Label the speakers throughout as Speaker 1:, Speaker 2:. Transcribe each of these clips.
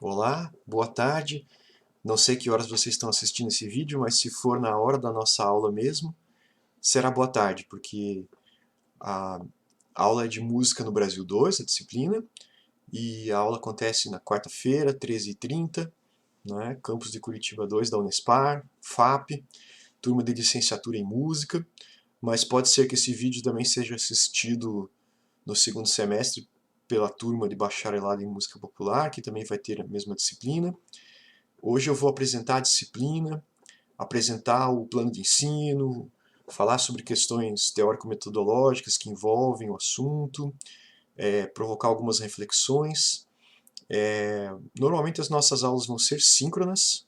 Speaker 1: Olá, boa tarde. Não sei que horas vocês estão assistindo esse vídeo, mas se for na hora da nossa aula mesmo, será boa tarde, porque a aula é de música no Brasil 2, a disciplina, e a aula acontece na quarta-feira, 13h30, né, campus de Curitiba 2 da Unespar, FAP, turma de licenciatura em música, mas pode ser que esse vídeo também seja assistido no segundo semestre pela turma de bacharelado em música popular, que também vai ter a mesma disciplina. Hoje eu vou apresentar a disciplina, apresentar o plano de ensino, falar sobre questões teórico-metodológicas que envolvem o assunto, provocar algumas reflexões. Normalmente as nossas aulas vão ser síncronas,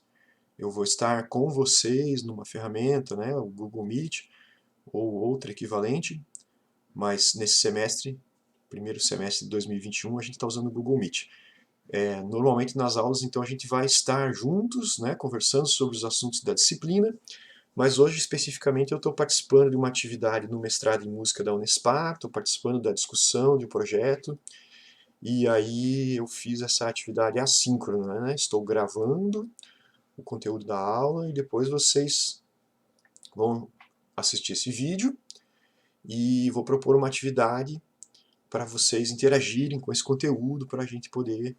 Speaker 1: eu vou estar com vocês numa ferramenta, né, o Google Meet ou outra equivalente, mas nesse semestre, primeiro semestre de 2021, a gente está usando o Google Meet. Normalmente nas aulas, então, a gente vai estar juntos, né, conversando sobre os assuntos da disciplina, mas hoje especificamente eu estou participando de uma atividade no mestrado em música da Unespar, estou participando da discussão de um projeto, e aí eu fiz essa atividade assíncrona, né? Estou gravando o conteúdo da aula e depois vocês vão assistir esse vídeo e vou propor uma atividade para vocês interagirem com esse conteúdo, para a gente poder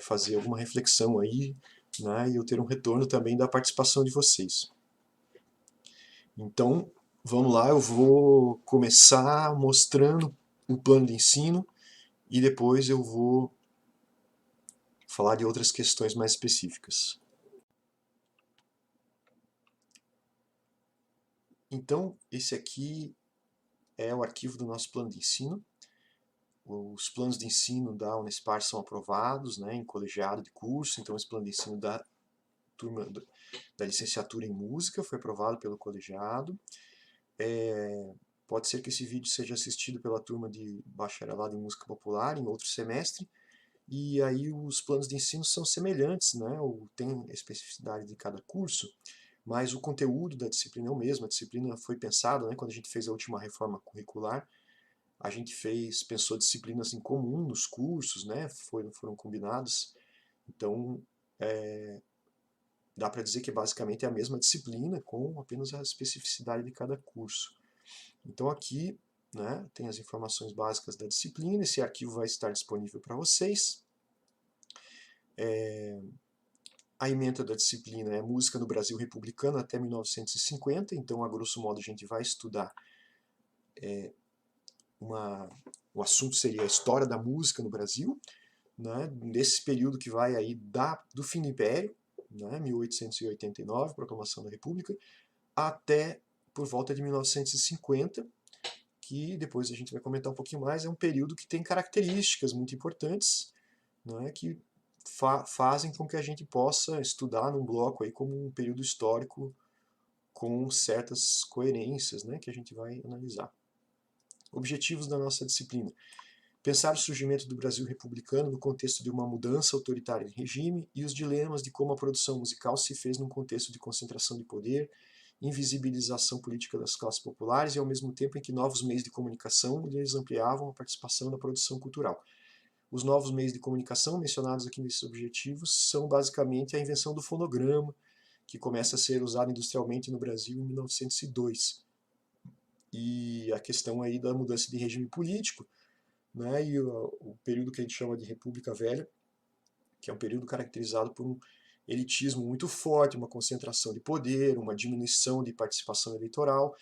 Speaker 1: fazer alguma reflexão aí, né, e eu ter um retorno também da participação de vocês. Então, vamos lá, eu vou começar mostrando o plano de ensino e depois eu vou falar de outras questões mais específicas. Então, esse aqui é o arquivo do nosso plano de ensino. Os planos de ensino da Unespar são aprovados, né, em colegiado de curso, então esse plano de ensino da turma da licenciatura em música foi aprovado pelo colegiado. Pode ser que esse vídeo seja assistido pela turma de bacharelado em música popular em outro semestre, e aí os planos de ensino são semelhantes, né, ou tem a especificidade de cada curso, mas o conteúdo da disciplina é o mesmo. A disciplina foi pensada, né, quando a gente fez a última reforma curricular, a gente pensou disciplinas em comum nos cursos, né, foram combinadas, então dá para dizer que basicamente é a mesma disciplina, com apenas a especificidade de cada curso. Então aqui, né, tem as informações básicas da disciplina, esse arquivo vai estar disponível para vocês. A ementa da disciplina é Música no Brasil Republicano até 1950, então a grosso modo a gente vai estudar o assunto seria a história da música no Brasil, né, nesse período que vai aí do fim do Império, né, 1889, Proclamação da República, até por volta de 1950, que depois a gente vai comentar um pouquinho mais, é um período que tem características muito importantes, né, que fazem com que a gente possa estudar num bloco aí como um período histórico com certas coerências, né, que a gente vai analisar. Objetivos da nossa disciplina. Pensar o surgimento do Brasil republicano no contexto de uma mudança autoritária de regime e os dilemas de como a produção musical se fez num contexto de concentração de poder, invisibilização política das classes populares e ao mesmo tempo em que novos meios de comunicação lhes ampliavam a participação na produção cultural. Os novos meios de comunicação mencionados aqui nesses objetivos são basicamente a invenção do fonograma, que começa a ser usado industrialmente no Brasil em 1902. E a questão aí da mudança de regime político, né, e o período que a gente chama de República Velha, que é um período caracterizado por um elitismo muito forte, uma concentração de poder, uma diminuição de participação eleitoral,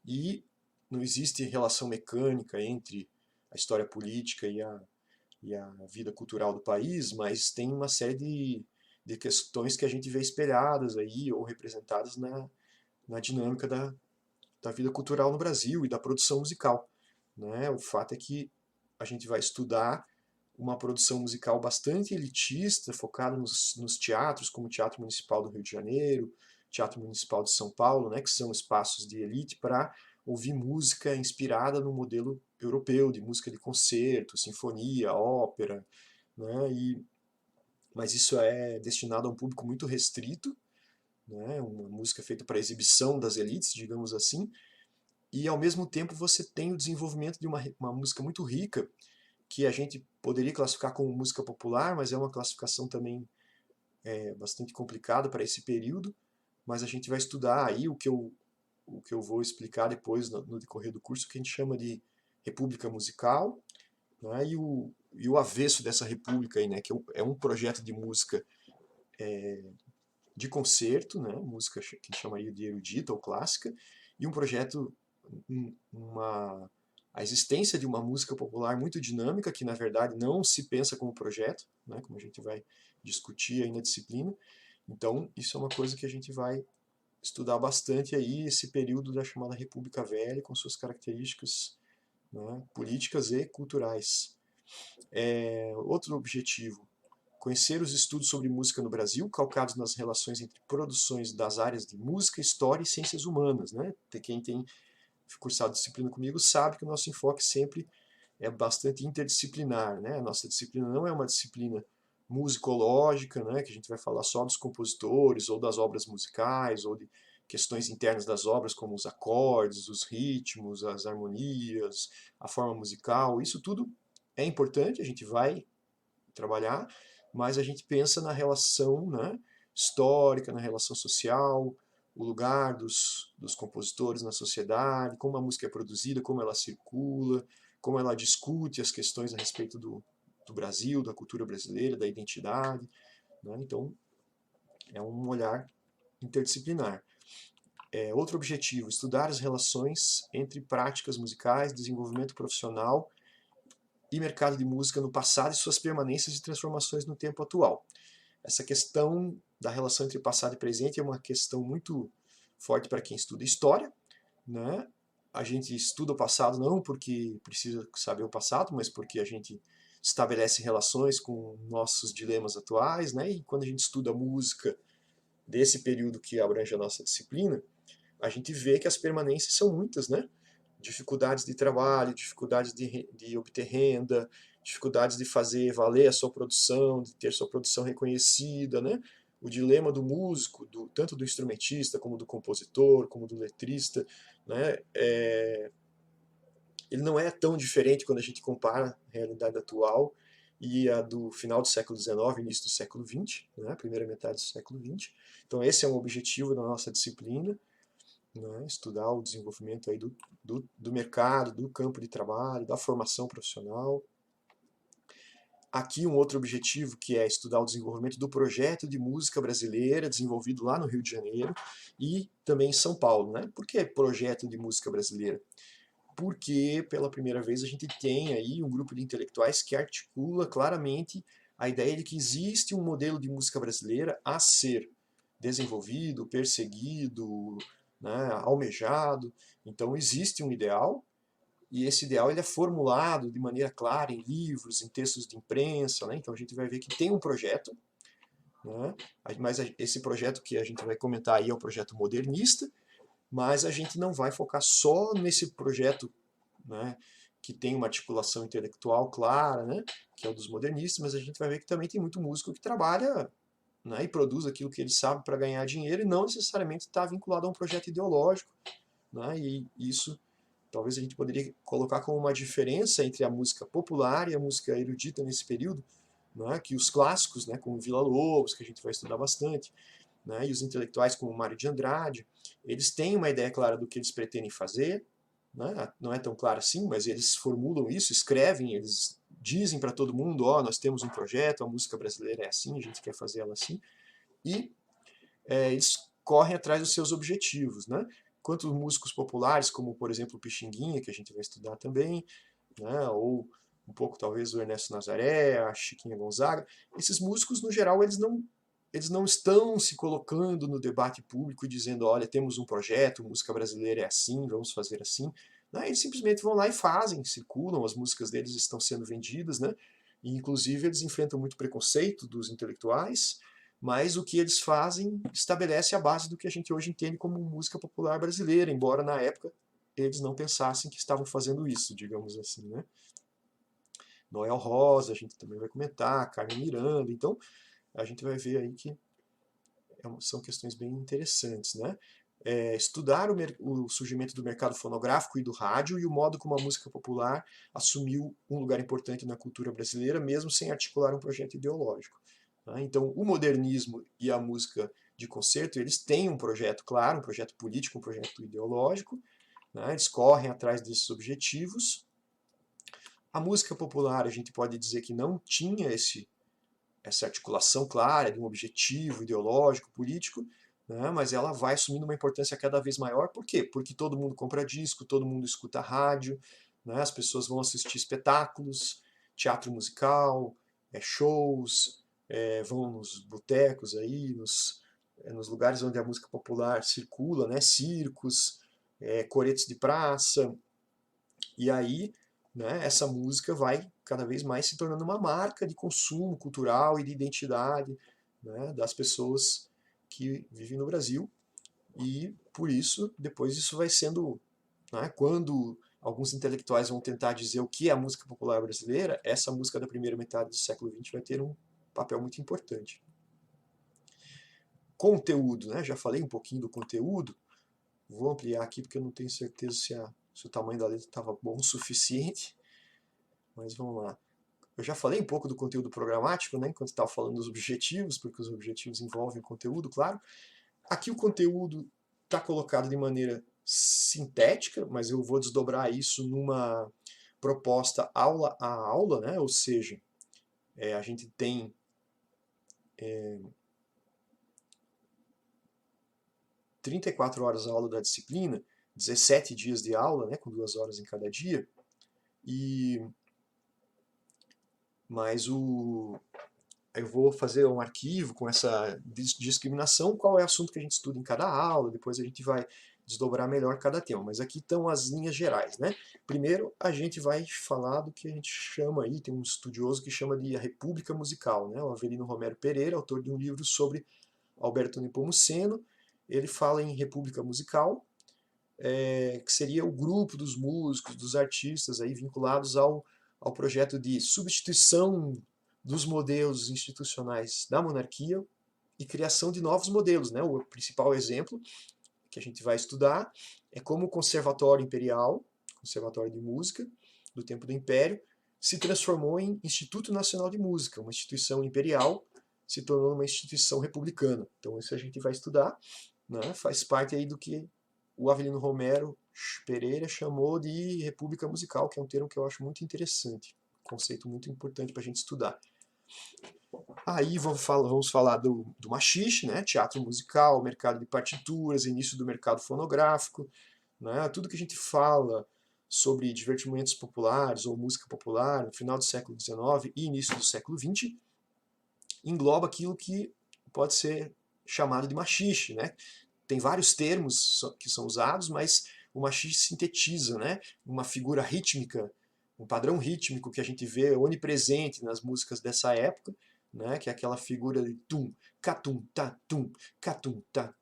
Speaker 1: e não existe relação mecânica entre a história política e a vida cultural do país, mas tem uma série de questões que a gente vê espelhadas aí ou representadas na dinâmica da vida cultural no Brasil e da produção musical, né? O fato é que a gente vai estudar uma produção musical bastante elitista, focada nos teatros, como o Teatro Municipal do Rio de Janeiro, Teatro Municipal de São Paulo, né, que são espaços de elite para ouvir música inspirada no modelo europeu, de música de concerto, sinfonia, ópera, né, mas isso é destinado a um público muito restrito, né, uma música feita para exibição das elites, digamos assim, e ao mesmo tempo você tem o desenvolvimento de uma música muito rica, que a gente poderia classificar como música popular, mas é uma classificação também bastante complicada para esse período, mas a gente vai estudar aí o que eu vou explicar depois no decorrer do curso, que a gente chama de república musical, né, e o avesso dessa república aí, né, que é um projeto de música de concerto, né, música que a gente chamaria de erudita ou clássica, e um projeto, a existência de uma música popular muito dinâmica, que na verdade não se pensa como projeto, né, como a gente vai discutir aí na disciplina. Então, isso é uma coisa que a gente vai estudar bastante aí, esse período da chamada República Velha, com suas características, né, políticas e culturais. Outro objetivo: conhecer os estudos sobre música no Brasil, calcados nas relações entre produções das áreas de música, história e ciências humanas. Né? Quem tem cursado disciplina comigo sabe que o nosso enfoque sempre é bastante interdisciplinar. Né? A nossa disciplina não é uma disciplina musicológica, né? Que a gente vai falar só dos compositores, ou das obras musicais, ou de questões internas das obras, como os acordes, os ritmos, as harmonias, a forma musical. Isso tudo é importante, a gente vai trabalhar, mas a gente pensa na relação, né, histórica, na relação social, o lugar dos compositores na sociedade, como a música é produzida, como ela circula, como ela discute as questões a respeito do Brasil, da cultura brasileira, da identidade. Né? Então, é um olhar interdisciplinar. Outro objetivo: estudar as relações entre práticas musicais, desenvolvimento profissional e mercado de música no passado e suas permanências e transformações no tempo atual. Essa questão da relação entre passado e presente é uma questão muito forte para quem estuda história, né? A gente estuda o passado não porque precisa saber o passado, mas porque a gente estabelece relações com nossos dilemas atuais, né? E quando a gente estuda música desse período que abrange a nossa disciplina, a gente vê que as permanências são muitas, né? Dificuldades de trabalho, dificuldades de obter renda, dificuldades de fazer valer a sua produção, de ter sua produção reconhecida, né? O dilema do músico, tanto do instrumentista, como do compositor, como do letrista, né? Ele não é tão diferente quando a gente compara a realidade atual e a do final do século XIX, início do século XX, né? Primeira metade do século XX. Então esse é um objetivo da nossa disciplina, né? Estudar o desenvolvimento aí do mercado, do campo de trabalho, da formação profissional. Aqui um outro objetivo, que é estudar o desenvolvimento do projeto de música brasileira, desenvolvido lá no Rio de Janeiro e também em São Paulo. Né? Por que projeto de música brasileira? Porque pela primeira vez a gente tem aí um grupo de intelectuais que articula claramente a ideia de que existe um modelo de música brasileira a ser desenvolvido, perseguido, né, almejado. Então existe um ideal, e esse ideal ele é formulado de maneira clara em livros, em textos de imprensa. Né? Então a gente vai ver que tem um projeto, né? Mas esse projeto que a gente vai comentar aí é um projeto modernista, mas a gente não vai focar só nesse projeto, né, que tem uma articulação intelectual clara, né, que é o dos modernistas, mas a gente vai ver que também tem muito músico que trabalha, né, e produz aquilo que ele sabe para ganhar dinheiro e não necessariamente está vinculado a um projeto ideológico. Né, e isso talvez a gente poderia colocar como uma diferença entre a música popular e a música erudita nesse período, né, que os clássicos, né, como Villa-Lobos, que a gente vai estudar bastante, né, e os intelectuais como Mário de Andrade, eles têm uma ideia clara do que eles pretendem fazer, né, não é tão claro assim, mas eles formulam isso, escrevem, eles dizem para todo mundo, ó, nós temos um projeto, a música brasileira é assim, a gente quer fazer ela assim, e eles correm atrás dos seus objetivos, né? Enquanto os músicos populares, como por exemplo o Pixinguinha, que a gente vai estudar também, né, ou um pouco talvez o Ernesto Nazaré, a Chiquinha Gonzaga, esses músicos no geral eles não estão se colocando no debate público e dizendo, olha, temos um projeto, música brasileira é assim, vamos fazer assim. Né? Eles simplesmente vão lá e fazem, circulam, as músicas deles estão sendo vendidas, né? E inclusive eles enfrentam muito preconceito dos intelectuais, mas o que eles fazem estabelece a base do que a gente hoje entende como música popular brasileira, embora na época eles não pensassem que estavam fazendo isso, digamos assim, né? Noel Rosa, a gente também vai comentar, Carmen Miranda, então a gente vai ver aí que são questões bem interessantes, né? estudar o surgimento do mercado fonográfico e do rádio e o modo como a música popular assumiu um lugar importante na cultura brasileira, mesmo sem articular um projeto ideológico. Né? Então, o modernismo e a música de concerto, eles têm um projeto claro, um projeto político, um projeto ideológico, né? Eles correm atrás desses objetivos. A música popular, a gente pode dizer que não tinha essa articulação clara de um objetivo ideológico, político, né? Mas ela vai assumindo uma importância cada vez maior. Por quê? Porque todo mundo compra disco, todo mundo escuta rádio, né? As pessoas vão assistir espetáculos, teatro musical, shows, vão nos botecos aí, nos lugares onde a música popular circula, né? Circos, coretos de praça, e aí, né, essa música vai cada vez mais se tornando uma marca de consumo cultural e de identidade, né, das pessoas que vivem no Brasil. E por isso, depois isso vai sendo, né, quando alguns intelectuais vão tentar dizer o que é a música popular brasileira, essa música da primeira metade do século XX vai ter um papel muito importante. Conteúdo, né? Já falei um pouquinho do conteúdo, vou ampliar aqui porque eu não tenho certeza se o tamanho da letra estava bom o suficiente, mas vamos lá. Eu já falei um pouco do conteúdo programático, né, enquanto estava falando dos objetivos, porque os objetivos envolvem o conteúdo, claro. Aqui o conteúdo está colocado de maneira sintética, mas eu vou desdobrar isso numa proposta aula a aula, né, ou seja, a gente tem 34 horas a aula da disciplina, 17 dias de aula, né, com 2 horas em cada dia, mas eu vou fazer um arquivo com essa discriminação, qual é o assunto que a gente estuda em cada aula, depois a gente vai desdobrar melhor cada tema. Mas aqui estão as linhas gerais, né? Primeiro, a gente vai falar do que a gente chama aí, tem um estudioso que chama de a República Musical, né? O Avelino Romero Pereira, autor de um livro sobre Alberto Nepomuceno. Ele fala em República Musical, que seria o grupo dos músicos, dos artistas aí vinculados ao projeto de substituição dos modelos institucionais da monarquia e criação de novos modelos, né? O principal exemplo que a gente vai estudar é como o Conservatório Imperial, Conservatório de Música, do tempo do Império, se transformou em Instituto Nacional de Música, uma instituição imperial, se tornou uma instituição republicana. Então isso a gente vai estudar, né? Faz parte aí do que o Avelino Romero Pereira chamou de República Musical, que é um termo que eu acho muito interessante, um conceito muito importante para a gente estudar. Aí vamos falar do machixe, né? Teatro musical, mercado de partituras, início do mercado fonográfico, né? Tudo que a gente fala sobre divertimentos populares ou música popular no final do século XIX e início do século XX engloba aquilo que pode ser chamado de machixe, né? Tem vários termos que são usados, mas o machixe sintetiza, né? Uma figura rítmica, um padrão rítmico que a gente vê onipresente nas músicas dessa época, né, que é aquela figura de tum, catum, ta,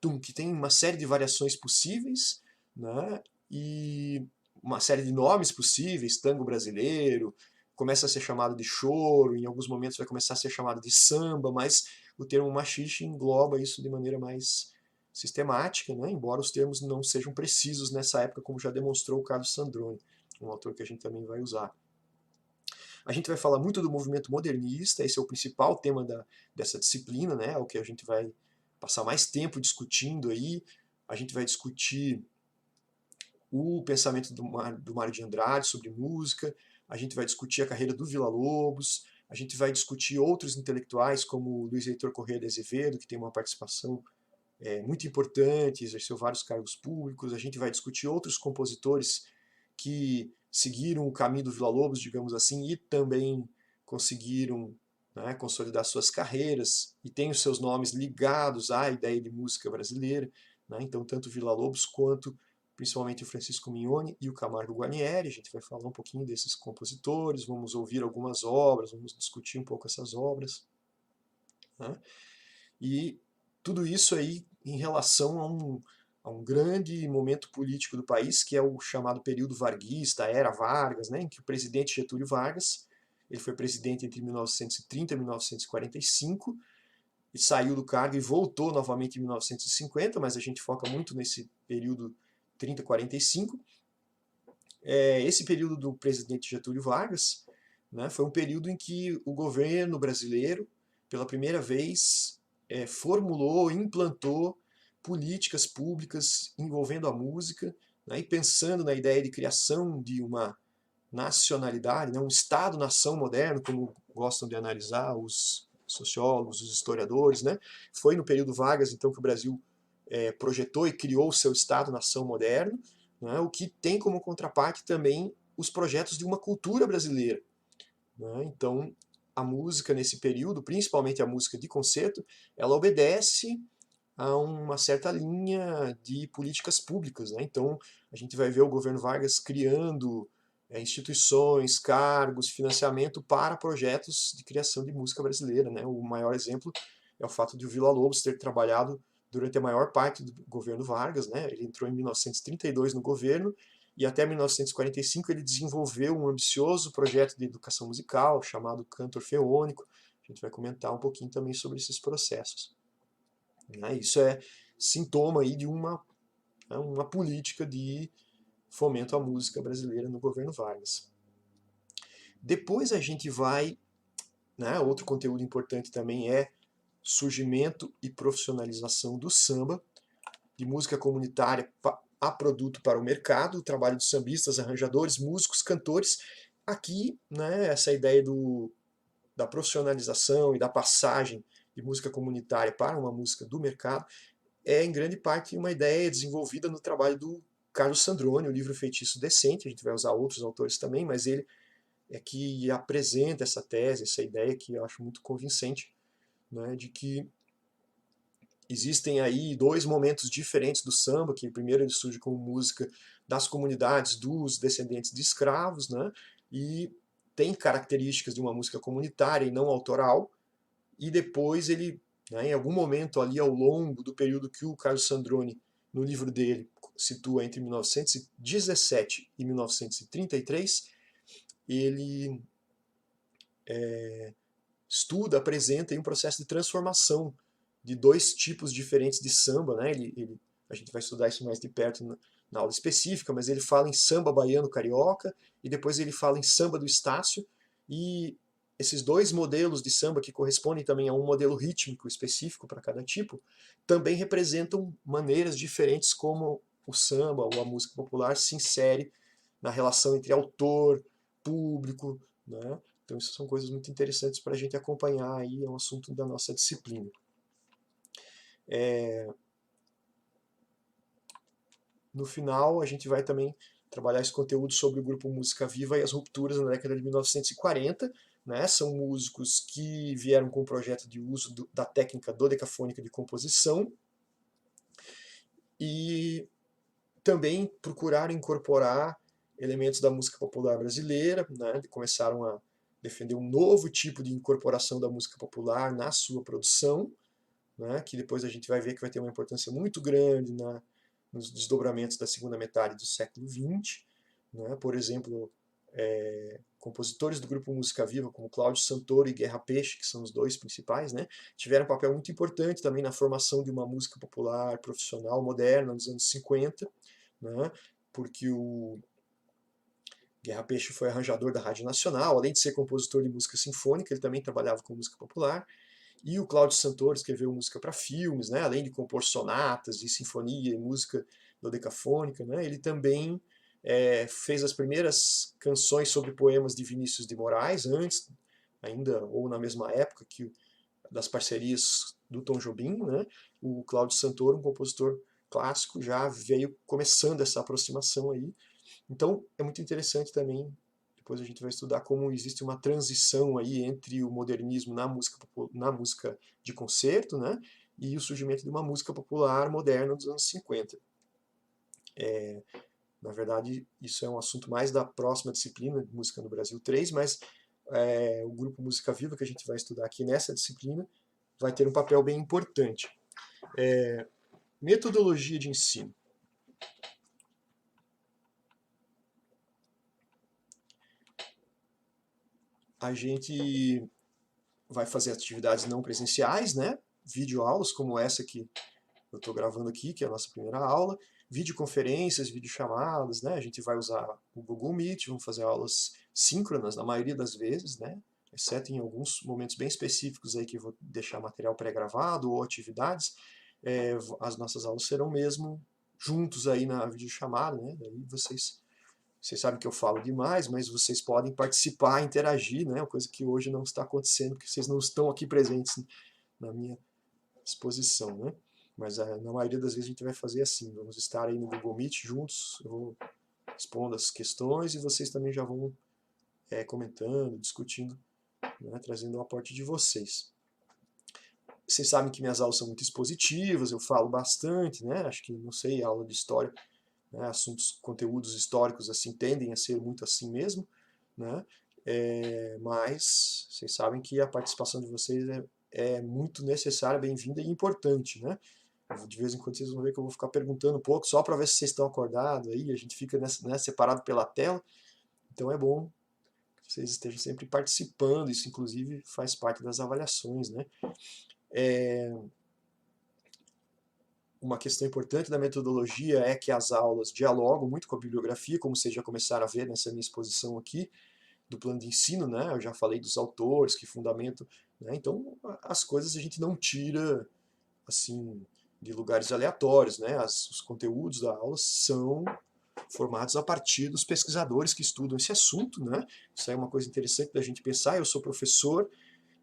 Speaker 1: tum, que tem uma série de variações possíveis, né, e uma série de nomes possíveis, tango brasileiro, começa a ser chamado de choro, em alguns momentos vai começar a ser chamado de samba, mas o termo machixe engloba isso de maneira mais sistemática, né, embora os termos não sejam precisos nessa época, como já demonstrou o Carlos Sandrone, um autor que a gente também vai usar. A gente vai falar muito do movimento modernista, esse é o principal tema dessa disciplina, né? É o que a gente vai passar mais tempo discutindo aí. A gente vai discutir o pensamento do Mário de Andrade sobre música, a gente vai discutir a carreira do Villa-Lobos, a gente vai discutir outros intelectuais como Luiz Heitor Corrêa de Azevedo, que tem uma participação muito importante, exerceu vários cargos públicos, a gente vai discutir outros compositores que seguiram o caminho do Villa-Lobos, digamos assim, e também conseguiram, né, consolidar suas carreiras e têm os seus nomes ligados à ideia de música brasileira, né? Então tanto o Villa-Lobos quanto principalmente o Francisco Mignone e o Camargo Guarnieri, a gente vai falar um pouquinho desses compositores, vamos ouvir algumas obras, vamos discutir um pouco essas obras, né? E tudo isso aí em relação a um grande momento político do país, que é o chamado período varguista, a era Vargas, né, em que o presidente Getúlio Vargas, ele foi presidente entre 1930 e 1945, e saiu do cargo e voltou novamente em 1950, mas a gente foca muito nesse período 30-45. Esse período do presidente Getúlio Vargas, né, foi um período em que o governo brasileiro, pela primeira vez, formulou, implantou políticas públicas envolvendo a música, né, e pensando na ideia de criação de uma nacionalidade, né, um Estado-nação moderno, como gostam de analisar os sociólogos, os historiadores. Né? Foi no período Vargas, então, que o Brasil projetou e criou o seu Estado-nação moderno, né, o que tem como contraparte também os projetos de uma cultura brasileira. Né? Então, a música nesse período, principalmente a música de concerto, ela obedece a uma certa linha de políticas públicas. Né? Então, a gente vai ver o governo Vargas criando instituições, cargos, financiamento para projetos de criação de música brasileira. Né? O maior exemplo é o fato de o Villa-Lobos ter trabalhado durante a maior parte do governo Vargas. Né? Ele entrou em 1932 no governo e até 1945 ele desenvolveu um ambicioso projeto de educação musical chamado Canto Orfeônico. A gente vai comentar um pouquinho também sobre esses processos. Né? Isso é sintoma aí de uma política de fomento à música brasileira no governo Vargas. Depois a gente vai, né, outro conteúdo importante também é surgimento e profissionalização do samba, de música comunitária a produto para o mercado, o trabalho de sambistas, arranjadores, músicos, cantores. Aqui, né, essa ideia da profissionalização e da passagem de música comunitária para uma música do mercado é em grande parte uma ideia desenvolvida no trabalho do Carlos Sandrone, o livro Feitiço Decente. A gente vai usar outros autores também, mas ele é que apresenta essa tese, essa ideia que eu acho muito convincente, né, de que existem aí dois momentos diferentes do samba, que primeiro ele surge como música das comunidades dos descendentes de escravos, né, e tem características de uma música comunitária e não autoral, e depois ele, né, em algum momento ali ao longo do período que o Carlos Sandrone, no livro dele, situa entre 1917 e 1933, ele estuda, apresenta aí um processo de transformação de dois tipos diferentes de samba. Né? A gente vai estudar isso mais de perto na aula específica, mas ele fala em samba baiano carioca e depois ele fala em samba do Estácio, e esses dois modelos de samba, que correspondem também a um modelo rítmico específico para cada tipo, também representam maneiras diferentes como o samba ou a música popular se insere na relação entre autor, público. Né? Então isso são coisas muito interessantes para a gente acompanhar aí, é um assunto da nossa disciplina. No final, a gente vai também trabalhar esse conteúdo sobre o grupo Música Viva e as rupturas na década de 1940. Né? São músicos que vieram com o projeto de uso da técnica dodecafônica de composição e também procuraram incorporar elementos da música popular brasileira. Né? Começaram a defender um novo tipo de incorporação da música popular na sua produção, né? Que depois a gente vai ver que vai ter uma importância muito grande nos desdobramentos da segunda metade do século XX. Né? Por exemplo, compositores do grupo Música Viva, como Cláudio Santoro e Guerra Peixe, que são os dois principais, né? Tiveram um papel muito importante também na formação de uma música popular profissional moderna nos anos 50, né? Porque o Guerra Peixe foi arranjador da Rádio Nacional, além de ser compositor de música sinfônica, ele também trabalhava com música popular. E o Cláudio Santoro escreveu música para filmes, né? Além de compor sonatas de sinfonia e música dodecafônica, né? Ele também fez as primeiras canções sobre poemas de Vinícius de Moraes, antes, ainda ou na mesma época que das parcerias do Tom Jobim. Né? O Cláudio Santoro, um compositor clássico, já veio começando essa aproximação aí. Então é muito interessante também. Depois a gente vai estudar como existe uma transição aí entre o modernismo na música de concerto, né, e o surgimento de uma música popular moderna dos anos 50. Na verdade, isso é um assunto mais da próxima disciplina de Música no Brasil 3, mas o grupo Música Viva, que a gente vai estudar aqui nessa disciplina, vai ter um papel bem importante. Metodologia de ensino. A gente vai fazer atividades não presenciais, né? videoaulas, como essa que eu estou gravando aqui, que é a nossa primeira aula, videoconferências, videochamadas, né? A gente vai usar o Google Meet, vamos fazer aulas síncronas na maioria das vezes, né? Exceto em alguns momentos bem específicos aí que eu vou deixar material pré-gravado ou atividades, as nossas aulas serão mesmo juntos aí na videochamada, né? Daí vocês sabem que eu falo demais, mas vocês podem participar, interagir, né? Uma coisa que hoje não está acontecendo, porque vocês não estão aqui presentes na minha exposição, né? Mas na maioria das vezes a gente vai fazer assim, vamos estar aí no Google Meet juntos, eu vou expondo as questões e vocês também já vão comentando, discutindo, né? Trazendo o aporte de vocês. Vocês sabem que minhas aulas são muito expositivas, eu falo bastante, né? Acho que, não sei, aula de história, né? Assuntos, conteúdos históricos assim tendem a ser muito assim mesmo, né? Mas vocês sabem que a participação de vocês é muito necessária, bem-vinda e importante, né? De vez em quando vocês vão ver que eu vou ficar perguntando um pouco, só para ver se vocês estão acordados aí, a gente fica né, separado pela tela, então é bom que vocês estejam sempre participando, isso inclusive faz parte das avaliações, né? Uma questão importante da metodologia é que as aulas dialogam muito com a bibliografia, como vocês já começaram a ver nessa minha exposição aqui, do plano de ensino, né? Eu já falei dos autores que fundamentam, né? Então as coisas a gente não tira assim de lugares aleatórios, né? Os conteúdos da aula são formados a partir dos pesquisadores que estudam esse assunto, né? Isso é uma coisa interessante da gente pensar. Eu sou professor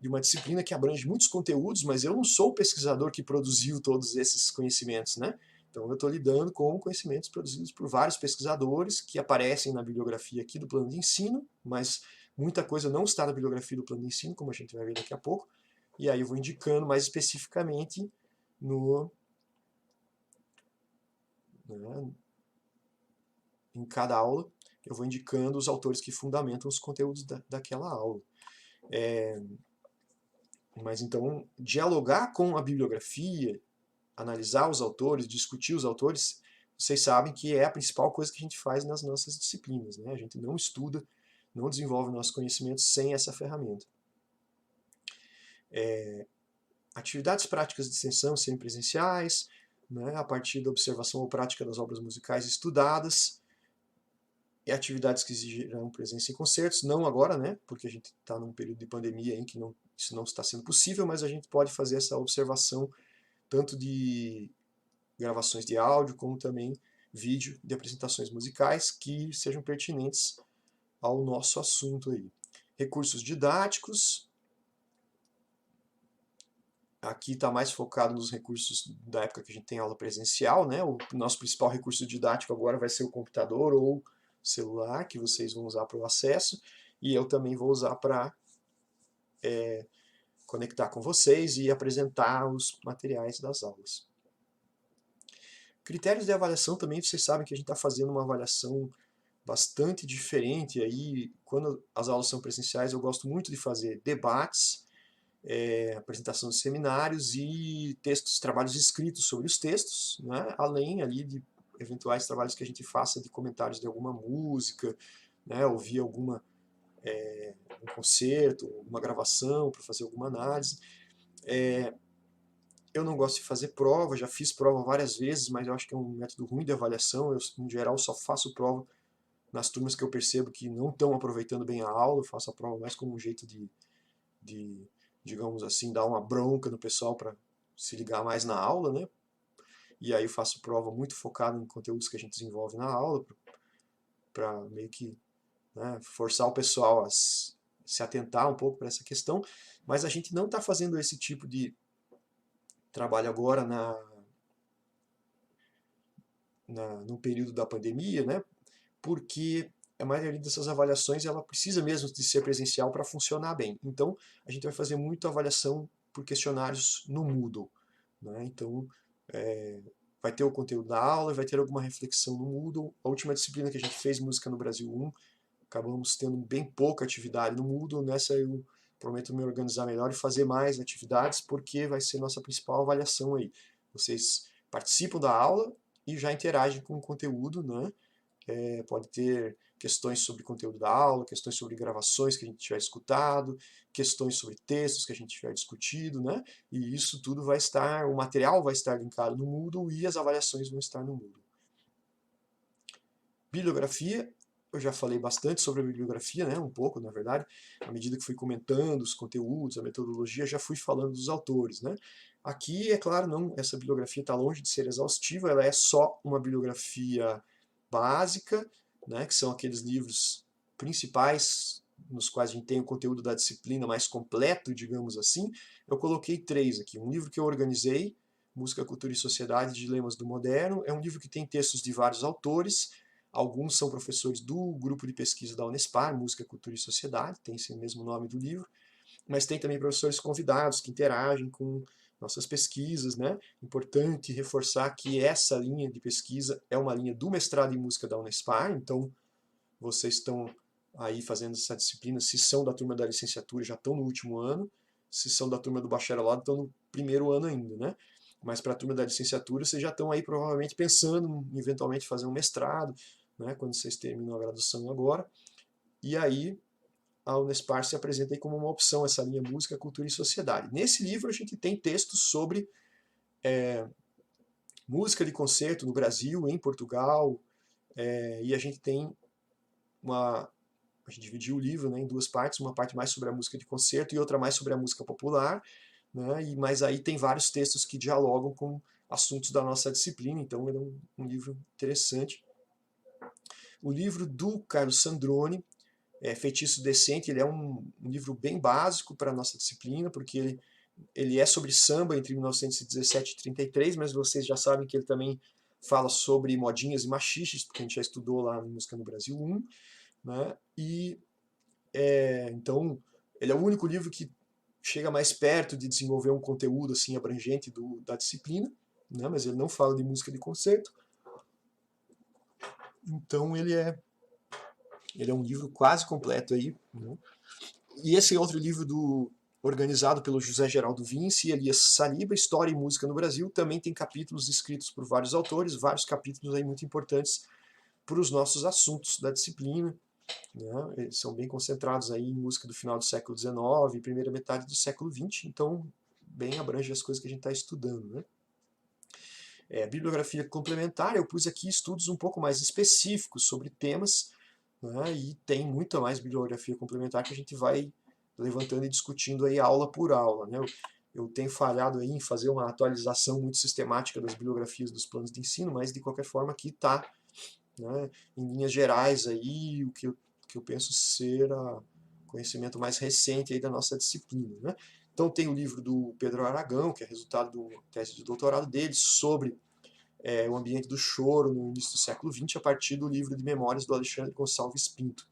Speaker 1: de uma disciplina que abrange muitos conteúdos, mas eu não sou o pesquisador que produziu todos esses conhecimentos, né? Então eu estou lidando com conhecimentos produzidos por vários pesquisadores que aparecem na bibliografia aqui do plano de ensino, mas muita coisa não está na bibliografia do plano de ensino, como a gente vai ver daqui a pouco, e aí eu vou indicando mais especificamente né, em cada aula, eu vou indicando os autores que fundamentam os conteúdos daquela aula. Mas então, dialogar com a bibliografia, analisar os autores, discutir os autores, vocês sabem que é a principal coisa que a gente faz nas nossas disciplinas, né? A gente não estuda, não desenvolve nosso conhecimento sem essa ferramenta. Atividades práticas de extensão semipresenciais, né, a partir da observação ou prática das obras musicais estudadas, e atividades que exigirão presença em concertos, não agora, né, porque a gente está num período de pandemia em que isso não está sendo possível, mas a gente pode fazer essa observação tanto de gravações de áudio, como também vídeo de apresentações musicais que sejam pertinentes ao nosso assunto aí. Recursos didáticos, aqui está mais focado nos recursos da época que a gente tem aula presencial, né? O nosso principal recurso didático agora vai ser o computador ou celular, que vocês vão usar para o acesso, e eu também vou usar para conectar com vocês e apresentar os materiais das aulas. Critérios de avaliação também, vocês sabem que a gente está fazendo uma avaliação bastante diferente aí. Quando as aulas são presenciais, eu gosto muito de fazer debates, apresentação de seminários e textos, trabalhos escritos sobre os textos, né? Além ali de eventuais trabalhos que a gente faça de comentários de alguma música, né? Ouvir um concerto, uma gravação para fazer alguma análise. Eu não gosto de fazer prova, já fiz prova várias vezes, mas eu acho que é um método ruim de avaliação. Eu, em geral, só faço prova nas turmas que eu percebo que não estão aproveitando bem a aula. Eu faço a prova mais como um jeito de digamos assim, dar uma bronca no pessoal para se ligar mais na aula, né? E aí eu faço prova muito focada em conteúdos que a gente desenvolve na aula, para meio que, né, forçar o pessoal a se atentar um pouco para essa questão, mas a gente não está fazendo esse tipo de trabalho agora no período da pandemia, né? Porque a maioria dessas avaliações ela precisa mesmo de ser presencial para funcionar bem. Então, a gente vai fazer muita avaliação por questionários no Moodle, né? Então, vai ter o conteúdo da aula, vai ter alguma reflexão no Moodle. A última disciplina que a gente fez, Música no Brasil 1, acabamos tendo bem pouca atividade no Moodle. Nessa eu prometo me organizar melhor e fazer mais atividades, porque vai ser nossa principal avaliação aí. Vocês participam da aula e já interagem com o conteúdo, né? pode ter questões sobre conteúdo da aula, questões sobre gravações que a gente tiver escutado, questões sobre textos que a gente tiver discutido, né? E isso tudo vai estar, o material vai estar linkado no Moodle e as avaliações vão estar no Moodle. Bibliografia, eu já falei bastante sobre a bibliografia, né? Um pouco, na verdade, à medida que fui comentando os conteúdos, a metodologia, já fui falando dos autores, né? Aqui, é claro, não, essa bibliografia está longe de ser exaustiva, ela é só uma bibliografia básica, né, que são aqueles livros principais nos quais a gente tem o conteúdo da disciplina mais completo, digamos assim. Eu coloquei 3 aqui. Um livro que eu organizei, Música, Cultura e Sociedade, Dilemas do Moderno. É um livro que tem textos de vários autores. Alguns são professores do grupo de pesquisa da Unespar, Música, Cultura e Sociedade, tem esse mesmo nome do livro. Mas tem também professores convidados que interagem com nossas pesquisas, né? Importante reforçar que essa linha de pesquisa é uma linha do mestrado em música da Unespar, então vocês estão aí fazendo essa disciplina, se são da turma da licenciatura já estão no último ano, se são da turma do bacharelado estão no primeiro ano ainda, né? Mas para a turma da licenciatura vocês já estão aí provavelmente pensando em eventualmente fazer um mestrado, né? Quando vocês terminam a graduação agora, e aí a Unespar se apresenta aí como uma opção, essa linha Música, Cultura e Sociedade. Nesse livro a gente tem textos sobre música de concerto no Brasil, em Portugal, e a gente tem uma... A gente dividiu o livro, né, em 2 partes, uma parte mais sobre a música de concerto e outra mais sobre a música popular, né, mas aí tem vários textos que dialogam com assuntos da nossa disciplina, então ele é um livro interessante. O livro do Carlos Sandrone, Feitiço Decente, ele é um livro bem básico para a nossa disciplina, porque ele é sobre samba entre 1917 e 33, mas vocês já sabem que ele também fala sobre modinhas e machiches, porque a gente já estudou lá no Música no Brasil 1, né? E então ele é o único livro que chega mais perto de desenvolver um conteúdo assim abrangente da disciplina, né? Mas ele não fala de música de concerto. Então ele é um livro quase completo aí, né? E esse outro livro organizado pelo José Geraldo Vinci e Elias Saliba, História e Música no Brasil, também tem capítulos escritos por vários autores, vários capítulos aí muito importantes para os nossos assuntos da disciplina, né? Eles são bem concentrados aí em música do final do século XIX e primeira metade do século XX, então bem abrange as coisas que a gente está estudando, né? Bibliografia complementar, eu pus aqui estudos um pouco mais específicos sobre temas, né? E tem muita mais bibliografia complementar que a gente vai levantando e discutindo aí aula por aula, né? Eu tenho falhado aí em fazer uma atualização muito sistemática das bibliografias dos planos de ensino, mas de qualquer forma aqui está, né, em linhas gerais aí o que eu penso ser o conhecimento mais recente aí da nossa disciplina, né? Então tem o livro do Pedro Aragão, que é resultado da tese de doutorado dele, sobre o ambiente do choro no início do século XX, a partir do livro de memórias do Alexandre Gonçalves Pinto.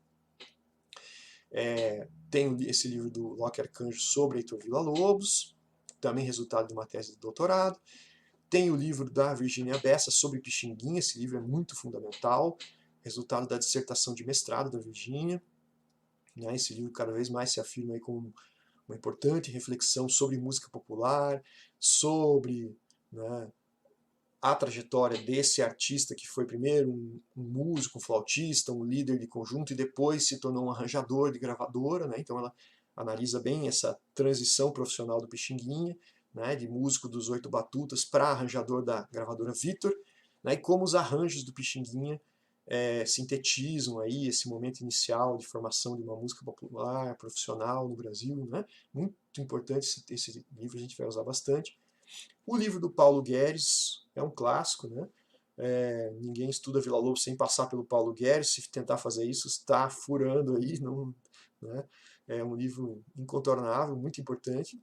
Speaker 1: Tem esse livro do Locke Arcanjo sobre Heitor Villa-Lobos, também resultado de uma tese de doutorado. Tem o livro da Virginia Bessa sobre Pixinguinha, esse livro é muito fundamental, resultado da dissertação de mestrado da Virginia. Né? Esse livro cada vez mais se afirma aí como uma importante reflexão sobre música popular, sobre, né, a trajetória desse artista que foi primeiro um músico, um flautista, um líder de conjunto e depois se tornou um arranjador de gravadora, né? Então ela analisa bem essa transição profissional do Pixinguinha, né, de músico dos Oito Batutas para arranjador da gravadora Victor, né, e como os arranjos do Pixinguinha sintetizam aí esse momento inicial de formação de uma música popular, profissional no Brasil, né? Muito importante esse livro, a gente vai usar bastante. O livro do Paulo Guedes é um clássico, né? Ninguém estuda Villa-Lobos sem passar pelo Paulo Guedes, se tentar fazer isso está furando aí, não, né? É um livro incontornável, muito importante.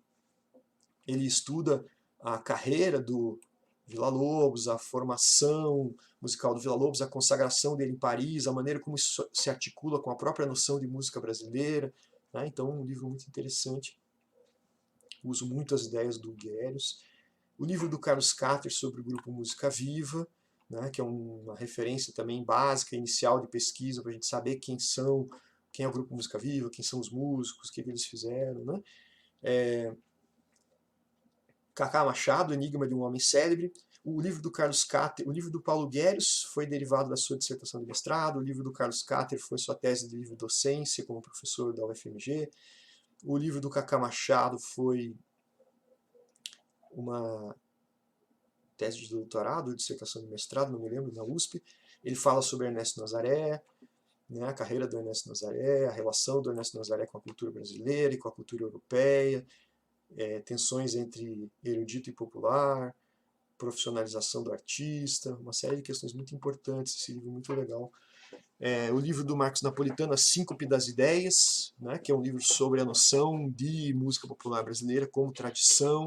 Speaker 1: Ele estuda a carreira do Villa-Lobos, a formação musical do Villa-Lobos, a consagração dele em Paris, a maneira como isso se articula com a própria noção de música brasileira, né? Então é um livro muito interessante. Uso muito as ideias do Guedes. O livro do Carlos Cater sobre o grupo Música Viva, né, que é uma referência também básica, inicial de pesquisa, para a gente saber quem é o grupo Música Viva, quem são os músicos, o que eles fizeram. Né? Cacá Machado, Enigma de um Homem Célebre, O livro do Carlos Cater, o livro do Paulo Guérios foi derivado da sua dissertação de mestrado, o livro do Carlos Cater foi sua tese de livre docência como professor da UFMG, o livro do Cacá Machado foi uma tese de doutorado, dissertação de mestrado, não me lembro, na USP. Ele fala sobre Ernesto Nazaré, né, a carreira do Ernesto Nazaré, a relação do Ernesto Nazaré com a cultura brasileira e com a cultura europeia, tensões entre erudito e popular, profissionalização do artista, uma série de questões muito importantes, esse livro é muito legal. O livro do Marcos Napolitano, A Síncope das Ideias, né, que é um livro sobre a noção de música popular brasileira como tradição.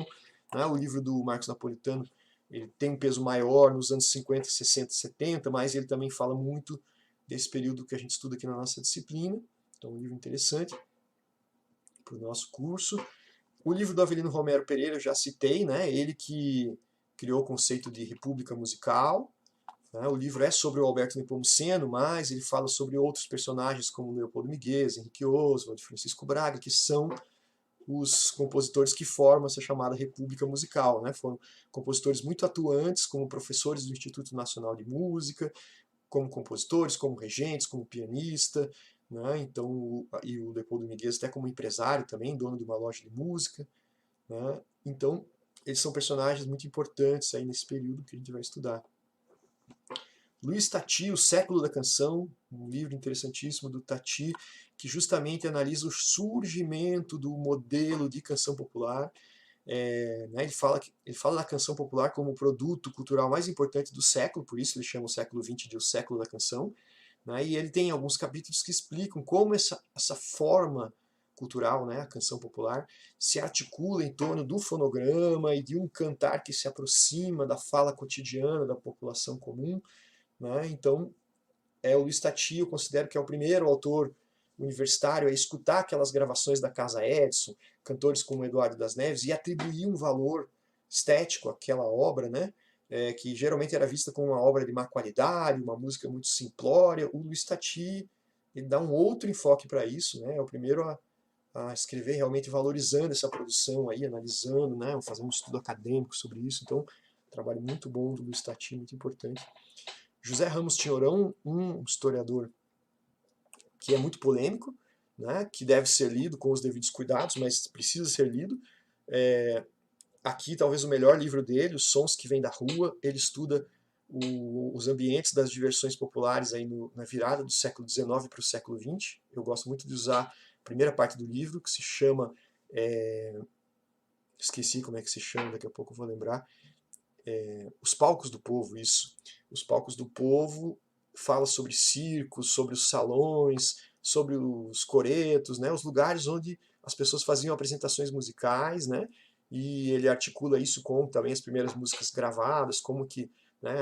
Speaker 1: Né, o livro do Marcos Napolitano ele tem um peso maior nos anos 50, 60, 70, mas ele também fala muito desse período que a gente estuda aqui na nossa disciplina. Então, um livro interessante para o nosso curso. O livro do Avelino Romero Pereira eu já citei, né? Ele que criou o conceito de república musical. Né? O livro é sobre o Alberto Nepomuceno, mas ele fala sobre outros personagens como Leopoldo Miguel, Henrique Oswald, Francisco Braga, que são os compositores que formam essa chamada república musical. Né? Foram compositores muito atuantes, como professores do Instituto Nacional de Música, como compositores, como regentes, como pianista, né? Então, e o Leopoldo Miguel até como empresário também, dono de uma loja de música. Né? Então, eles são personagens muito importantes aí nesse período que a gente vai estudar. Luiz Tati, O Século da Canção, um livro interessantíssimo do Tati, que justamente analisa o surgimento do modelo de canção popular. Né, ele fala da canção popular como o produto cultural mais importante do século, por isso ele chama o século XX de O Século da Canção. Né, e ele tem alguns capítulos que explicam como essa forma cultural, né, a canção popular, se articula em torno do fonograma e de um cantar que se aproxima da fala cotidiana da população comum. Né? Então, o Luiz Tati, eu considero que é o primeiro autor universitário a escutar aquelas gravações da Casa Edison, cantores como Eduardo das Neves, e atribuir um valor estético àquela obra, né? Que geralmente era vista como uma obra de má qualidade, uma música muito simplória. O Luiz Tati ele dá um outro enfoque para isso, né? É o primeiro a escrever realmente valorizando essa produção, aí, analisando, né? Fazendo um estudo acadêmico sobre isso. Então, um trabalho muito bom do Luiz Tati, muito importante. José Ramos Tinhorão, um historiador que é muito polêmico, né, que deve ser lido com os devidos cuidados, mas precisa ser lido. Aqui, talvez o melhor livro dele, Os Sons que Vêm da Rua, ele estuda os ambientes das diversões populares aí na virada do século XIX para o século XX. Eu gosto muito de usar a primeira parte do livro, que se chama... esqueci como é que se chama, daqui a pouco eu vou lembrar. Os Palcos do Povo, isso. Os Palcos do Povo fala sobre circos, sobre os salões, sobre os coretos, né, os lugares onde as pessoas faziam apresentações musicais, né, e ele articula isso com também as primeiras músicas gravadas, como que, né,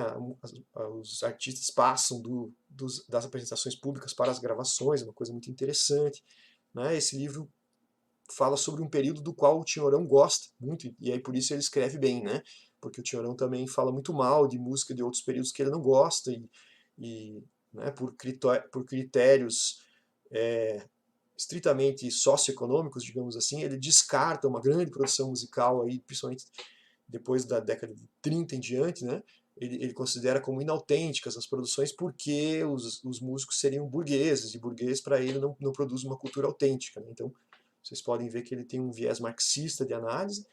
Speaker 1: os artistas passam das apresentações públicas para as gravações, é uma coisa muito interessante. Né, esse livro fala sobre um período do qual o Tinhorão gosta muito, e aí por isso ele escreve bem, né? Porque o Tinhorão também fala muito mal de música de outros períodos que ele não gosta, né, por critérios estritamente socioeconômicos, digamos assim, ele descarta uma grande produção musical, aí, principalmente depois da década de 30 em diante, né? Ele considera como inautênticas as produções porque os músicos seriam burgueses, e burguês para ele não produz uma cultura autêntica. Né? Então, vocês podem ver que ele tem um viés marxista de análise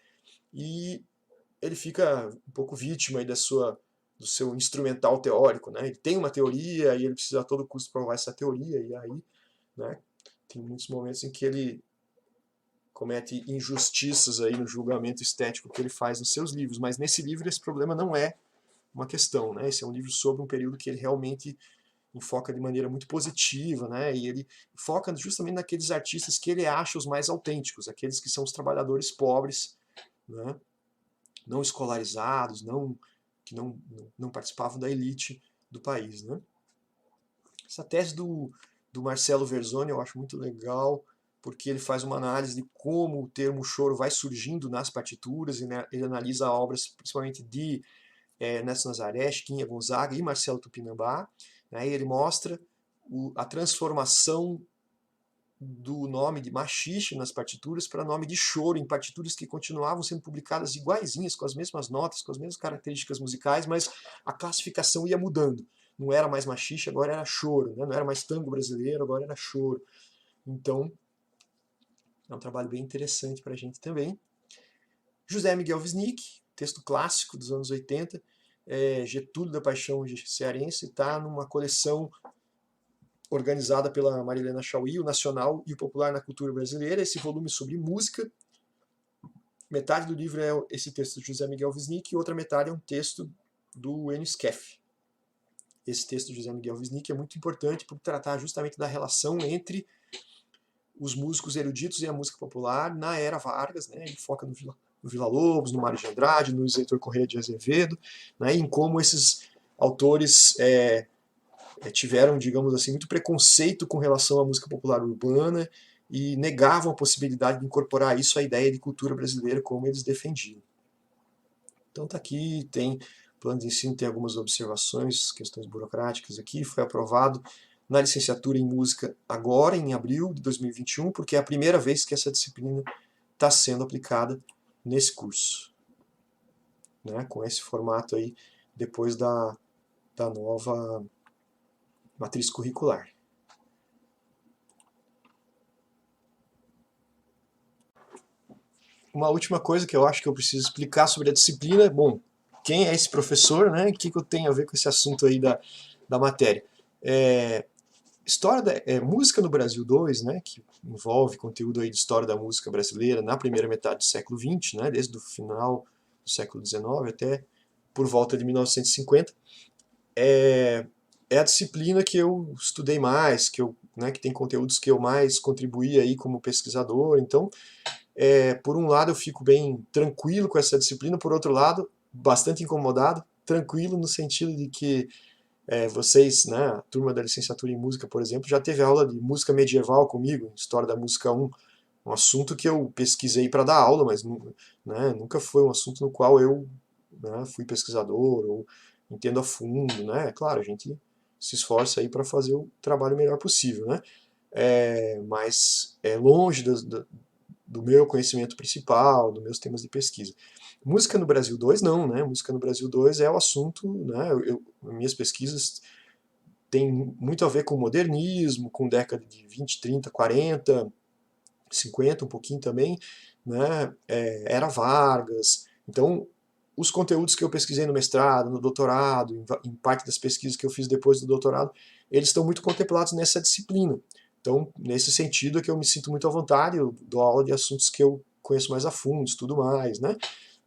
Speaker 1: e ele fica um pouco vítima aí do seu instrumental teórico. Né? Ele tem uma teoria e ele precisa a todo custo provar essa teoria, e aí, né, tem muitos momentos em que ele comete injustiças aí no julgamento estético que ele faz nos seus livros, mas nesse livro esse problema não é uma questão. Né? Esse é um livro sobre um período que ele realmente enfoca de maneira muito positiva, né? E ele foca justamente naqueles artistas que ele acha os mais autênticos, aqueles que são os trabalhadores pobres, né? Não escolarizados, que não participavam da elite do país, né? Essa tese do Marcelo Verzoni eu acho muito legal, porque ele faz uma análise de como o termo choro vai surgindo nas partituras, e né, ele analisa obras principalmente de Ernesto Nazaré, Chiquinha Gonzaga e Marcelo Tupinambá, né, e ele mostra a transformação do nome de machixe nas partituras para nome de choro em partituras que continuavam sendo publicadas iguaizinhas, com as mesmas notas, com as mesmas características musicais, mas a classificação ia mudando. Não era mais machixe, agora era choro, né? Não era mais tango brasileiro, agora era choro. Então, é um trabalho bem interessante para a gente também. José Miguel Wisnik, texto clássico dos anos 80, Getúlio da Paixão Cearense, está numa coleção organizada pela Marilena Chauí, o Nacional e o Popular na Cultura Brasileira, esse volume sobre música. Metade do livro é esse texto de José Miguel Wisnik e outra metade é um texto do Enio Skeff. Esse texto de José Miguel Wisnik é muito importante por tratar justamente da relação entre os músicos eruditos e a música popular na era Vargas, né? Ele foca no Villa-Lobos, no Mário de Andrade, no Heitor Corrêa de Azevedo, né? Em como esses autores tiveram, digamos assim, muito preconceito com relação à música popular urbana e negavam a possibilidade de incorporar isso à ideia de cultura brasileira como eles defendiam. Então tá aqui, tem plano de ensino, tem algumas observações, questões burocráticas aqui, foi aprovado na licenciatura em música agora, em abril de 2021, porque é a primeira vez que essa disciplina está sendo aplicada nesse curso, né, com esse formato aí, depois da nova matriz curricular. Uma última coisa que eu acho que eu preciso explicar sobre a disciplina, bom, quem é esse professor, né? O que eu tenho a ver com esse assunto aí da matéria? História música no Brasil 2, né, que envolve conteúdo aí de história da música brasileira na primeira metade do século XX, né, desde o final do século XIX até por volta de 1950, é a disciplina que eu estudei mais, que tem conteúdos que eu mais contribuí aí como pesquisador. Então, por um lado eu fico bem tranquilo com essa disciplina, por outro lado, bastante incomodado, tranquilo no sentido de que vocês, né, a turma da licenciatura em música, por exemplo, já teve aula de música medieval comigo, História da Música 1, um assunto que eu pesquisei para dar aula, mas né, nunca foi um assunto no qual eu, né, fui pesquisador ou entendo a fundo, né? Claro, a gente se esforça aí para fazer o trabalho melhor possível, né? Mas é longe do meu conhecimento principal, dos meus temas de pesquisa. Música no Brasil 2 não, né? Música no Brasil 2 é o assunto, né? Minhas pesquisas têm muito a ver com modernismo, com década de 20, 30, 40, 50 um pouquinho também, né? Era Vargas. Então, os conteúdos que eu pesquisei no mestrado, no doutorado, em parte das pesquisas que eu fiz depois do doutorado, eles estão muito contemplados nessa disciplina. Então, nesse sentido é que eu me sinto muito à vontade, eu dou aula de assuntos que eu conheço mais a fundo, estudo mais, né?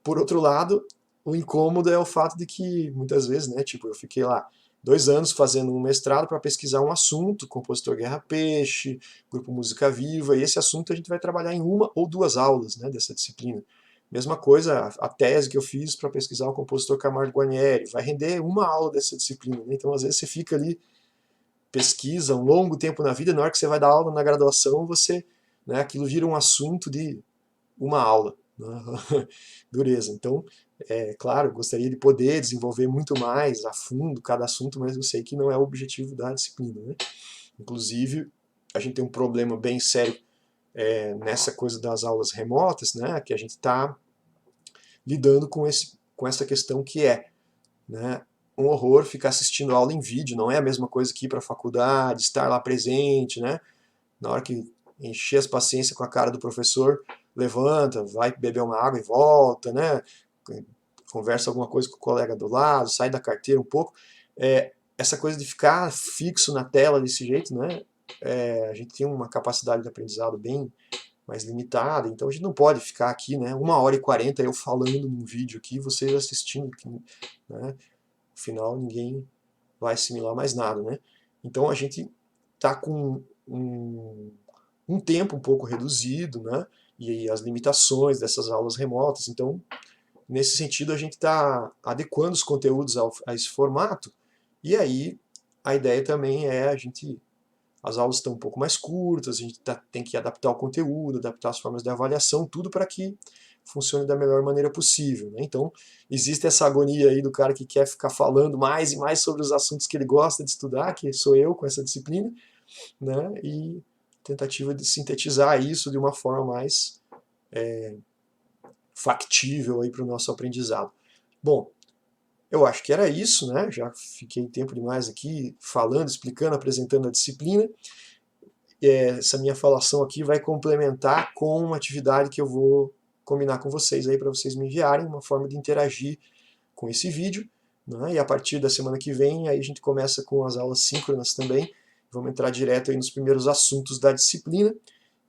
Speaker 1: Por outro lado, o incômodo é o fato de que, muitas vezes, né, tipo, eu fiquei lá 2 anos fazendo um mestrado para pesquisar um assunto, compositor Guerra Peixe, grupo Música Viva, e esse assunto a gente vai trabalhar em uma ou duas aulas, né, dessa disciplina. Mesma coisa, a tese que eu fiz para pesquisar o compositor Camargo Guarnieri, vai render uma aula dessa disciplina, né? Então, às vezes, você fica ali, pesquisa um longo tempo na vida, na hora que você vai dar aula na graduação, né, aquilo vira um assunto de uma aula. Né? Dureza. Então, claro, gostaria de poder desenvolver muito mais a fundo cada assunto, mas eu sei que não é o objetivo da disciplina. Né? Inclusive, a gente tem um problema bem sério nessa coisa das aulas remotas, né? Que a gente está lidando com essa questão que né, um horror ficar assistindo aula em vídeo, não é a mesma coisa que ir para a faculdade, estar lá presente, né? Na hora que encher as paciências com a cara do professor, levanta, vai beber uma água e volta, né? Conversa alguma coisa com o colega do lado, sai da carteira um pouco. Essa coisa de ficar fixo na tela desse jeito, né? A gente tem uma capacidade de aprendizado bem mais limitada, então a gente não pode ficar aqui, né? 1h40 eu falando num vídeo aqui, vocês assistindo, né? No final ninguém vai assimilar mais nada, né? Então a gente está com um tempo um pouco reduzido, né? E as limitações dessas aulas remotas. Então, nesse sentido, a gente está adequando os conteúdos a esse formato. E aí, a ideia também é as aulas estão um pouco mais curtas, a gente tem que adaptar o conteúdo, adaptar as formas de avaliação, tudo para que funcione da melhor maneira possível. Né? Então, existe essa agonia aí do cara que quer ficar falando mais e mais sobre os assuntos que ele gosta de estudar, que sou eu com essa disciplina, né? E tentativa de sintetizar isso de uma forma mais factível para o nosso aprendizado. Bom, eu acho que era isso, né? Já fiquei tempo demais aqui falando, explicando, apresentando a disciplina. Essa minha falação aqui vai complementar com uma atividade que eu vou combinar com vocês aí para vocês me enviarem, uma forma de interagir com esse vídeo, né? E a partir da semana que vem aí a gente começa com as aulas síncronas também. Vamos entrar direto aí nos primeiros assuntos da disciplina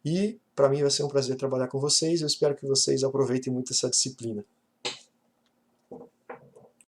Speaker 1: e para mim vai ser um prazer trabalhar com vocês. Eu espero que vocês aproveitem muito essa disciplina.